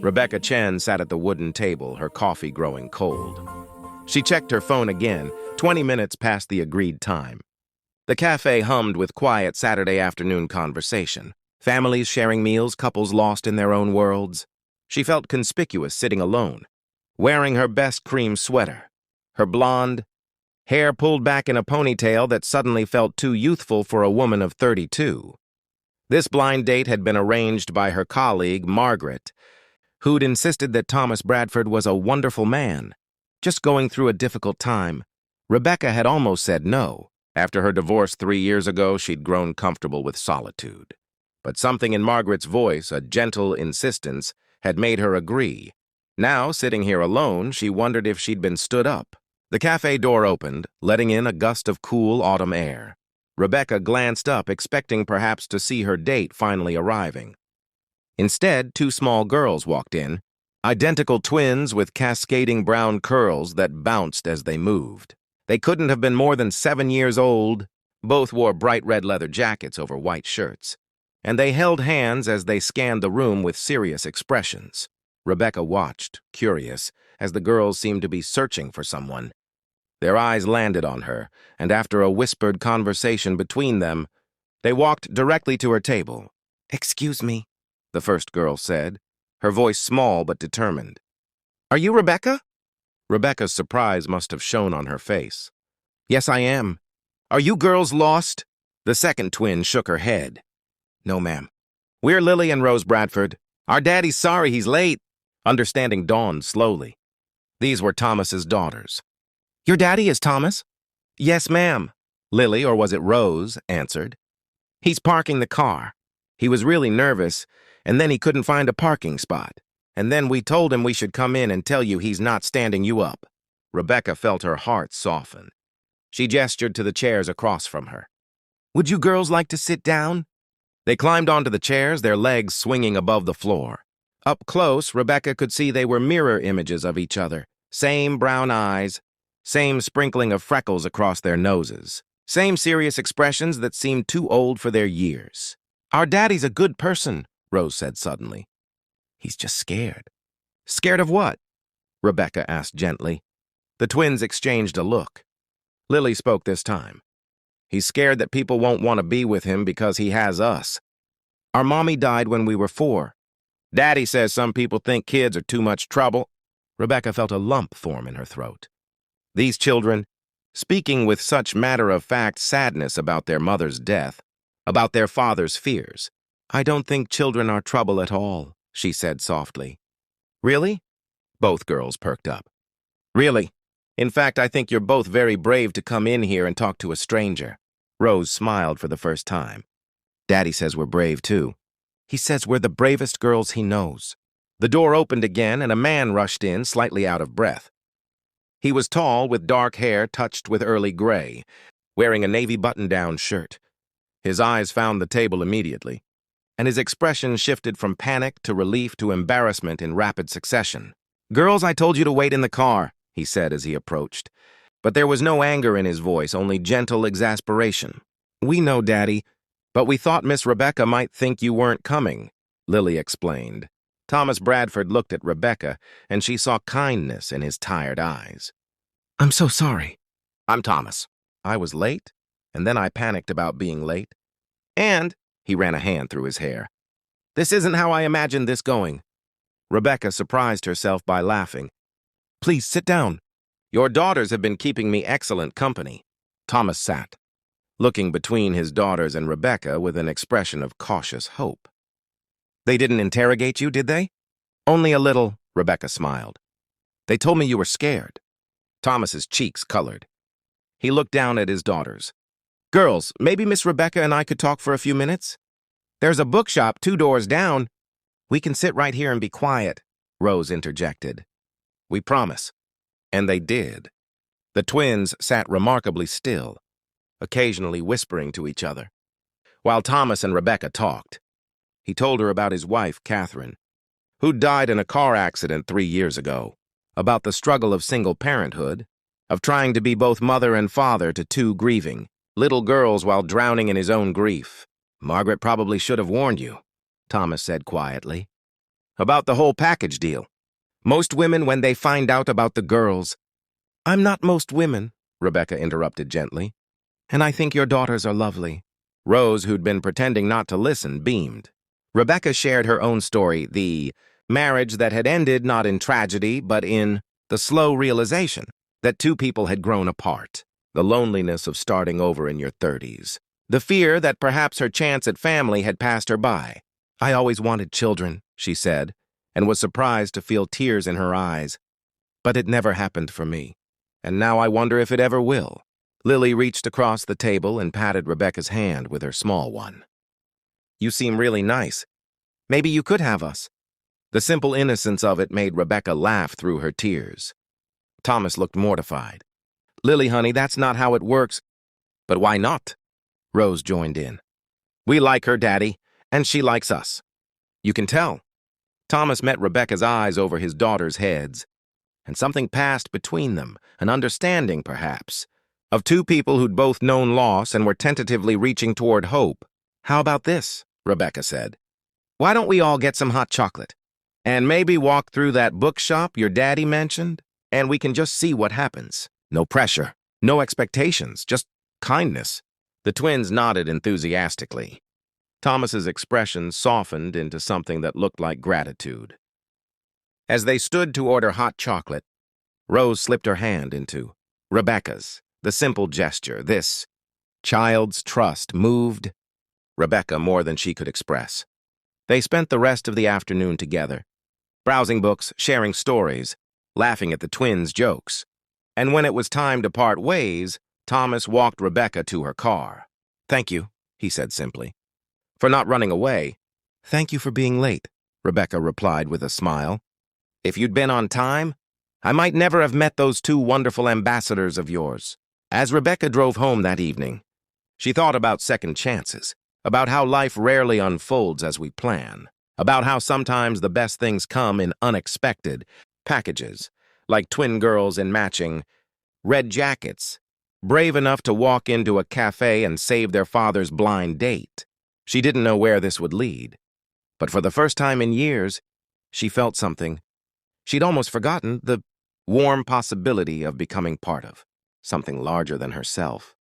Rebecca Chen sat at the wooden table, her coffee growing cold. She checked her phone again, 20 minutes past the agreed time. The cafe hummed with quiet Saturday afternoon conversation. Families sharing meals, couples lost in their own worlds. She felt conspicuous sitting alone, wearing her best cream sweater, her blonde hair pulled back in a ponytail that suddenly felt too youthful for a woman of 32. This blind date had been arranged by her colleague, Margaret, who'd insisted that Thomas Bradford was a wonderful man, just going through a difficult time. Rebecca had almost said no. After her divorce 3 years ago, she'd grown comfortable with solitude. But something in Margaret's voice, a gentle insistence, had made her agree. Now, sitting here alone, she wondered if she'd been stood up. The cafe door opened, letting in a gust of cool autumn air. Rebecca glanced up, expecting perhaps to see her date finally arriving. Instead, 2 small girls walked in, identical twins with cascading brown curls that bounced as they moved. They couldn't have been more than 7 years old. Both wore bright red leather jackets over white shirts, and they held hands as they scanned the room with serious expressions. Rebecca watched, curious, as the girls seemed to be searching for someone. Their eyes landed on her, and after a whispered conversation between them, they walked directly to her table. "Excuse me," the first girl said, her voice small but determined. "Are you Rebecca?" Rebecca's surprise must have shown on her face. "Yes, I am. Are you girls lost?" The second twin shook her head. "No, ma'am. We're Lily and Rose Bradford. Our daddy's sorry he's late." Understanding dawned slowly. These were Thomas's daughters. "Your daddy is Thomas?" "Yes, ma'am," Lily, or was it Rose, answered. "He's parking the car. He was really nervous, and then he couldn't find a parking spot. And then we told him we should come in and tell you he's not standing you up." Rebecca felt her heart soften. She gestured to the chairs across from her. "Would you girls like to sit down?" They climbed onto the chairs, their legs swinging above the floor. Up close, Rebecca could see they were mirror images of each other. Same brown eyes, same sprinkling of freckles across their noses, same serious expressions that seemed too old for their years. "Our daddy's a good person," Rose said suddenly. "He's just scared." "Scared of what?" Rebecca asked gently. The twins exchanged a look. Lily spoke this time. "He's scared that people won't want to be with him because he has us. Our mommy died when we were 4. Daddy says some people think kids are too much trouble." Rebecca felt a lump form in her throat. These children, speaking with such matter-of-fact sadness about their mother's death, about their father's fears. "I don't think children are trouble at all," she said softly. "Really?" Both girls perked up. "Really. In fact, I think you're both very brave to come in here and talk to a stranger." Rose smiled for the first time. "Daddy says we're brave, too. He says we're the bravest girls he knows." The door opened again, and a man rushed in, slightly out of breath. He was tall, with dark hair touched with early gray, wearing a navy button-down shirt. His eyes found the table immediately, and his expression shifted from panic to relief to embarrassment in rapid succession. "Girls, I told you to wait in the car," he said as he approached. But there was no anger in his voice, only gentle exasperation. "We know, Daddy, but we thought Miss Rebecca might think you weren't coming," Lily explained. Thomas Bradford looked at Rebecca, and she saw kindness in his tired eyes. "I'm so sorry." "I'm Thomas. I was late, and then I panicked about being late. And," he ran a hand through his hair, "this isn't how I imagined this going." Rebecca surprised herself by laughing. "Please sit down. Your daughters have been keeping me excellent company." Thomas sat, looking between his daughters and Rebecca with an expression of cautious hope. "They didn't interrogate you, did they?" "Only a little," Rebecca smiled. "They told me you were scared." Thomas's cheeks colored. He looked down at his daughters. "Girls, maybe Miss Rebecca and I could talk for a few minutes? There's a bookshop 2 doors down." "We can sit right here and be quiet," Rose interjected. "We promise." And they did. The twins sat remarkably still, occasionally whispering to each other, while Thomas and Rebecca talked. He told her about his wife, Catherine, who died in a car accident 3 years ago, about the struggle of single parenthood, of trying to be both mother and father to 2 grieving little girls while drowning in his own grief. "Margaret probably should have warned you," Thomas said quietly. About the whole package deal. Most women, when they find out about the girls— I'm not most women, Rebecca interrupted gently. And I think your daughters are lovely. Rose, who'd been pretending not to listen, beamed. Rebecca shared her own story, the marriage that had ended not in tragedy, but in the slow realization that two people had grown apart, the loneliness of starting over in your 30s, the fear that perhaps her chance at family had passed her by. I always wanted children, she said, and was surprised to feel tears in her eyes. But it never happened for me, and now I wonder if it ever will. Lily reached across the table and patted Rebecca's hand with her small one. You seem really nice. Maybe you could have us. The simple innocence of it made Rebecca laugh through her tears. Thomas looked mortified. Lily, honey, that's not how it works. But why not? Rose joined in. We like her, Daddy, and she likes us. You can tell. Thomas met Rebecca's eyes over his daughters' heads, and something passed between them, an understanding, perhaps, of two people who'd both known loss and were tentatively reaching toward hope. How about this? Rebecca said. Why don't we all get some hot chocolate? And maybe walk through that bookshop your daddy mentioned, and we can just see what happens. No pressure, no expectations, just kindness. The twins nodded enthusiastically. Thomas's expression softened into something that looked like gratitude. As they stood to order hot chocolate, Rose slipped her hand into Rebecca's. The simple gesture, this child's trust, moved Rebecca more than she could express. They spent the rest of the afternoon together, browsing books, sharing stories, laughing at the twins' jokes. And when it was time to part ways, Thomas walked Rebecca to her car. Thank you, he said simply, for not running away. Thank you for being late, Rebecca replied with a smile. If you'd been on time, I might never have met those two wonderful ambassadors of yours. As Rebecca drove home that evening, she thought about second chances, about how life rarely unfolds as we plan, about how sometimes the best things come in unexpected packages, like twin girls in matching red jackets, brave enough to walk into a cafe and save their father's blind date. She didn't know where this would lead, but for the first time in years, she felt something she'd almost forgotten, the warm possibility of becoming part of something larger than herself.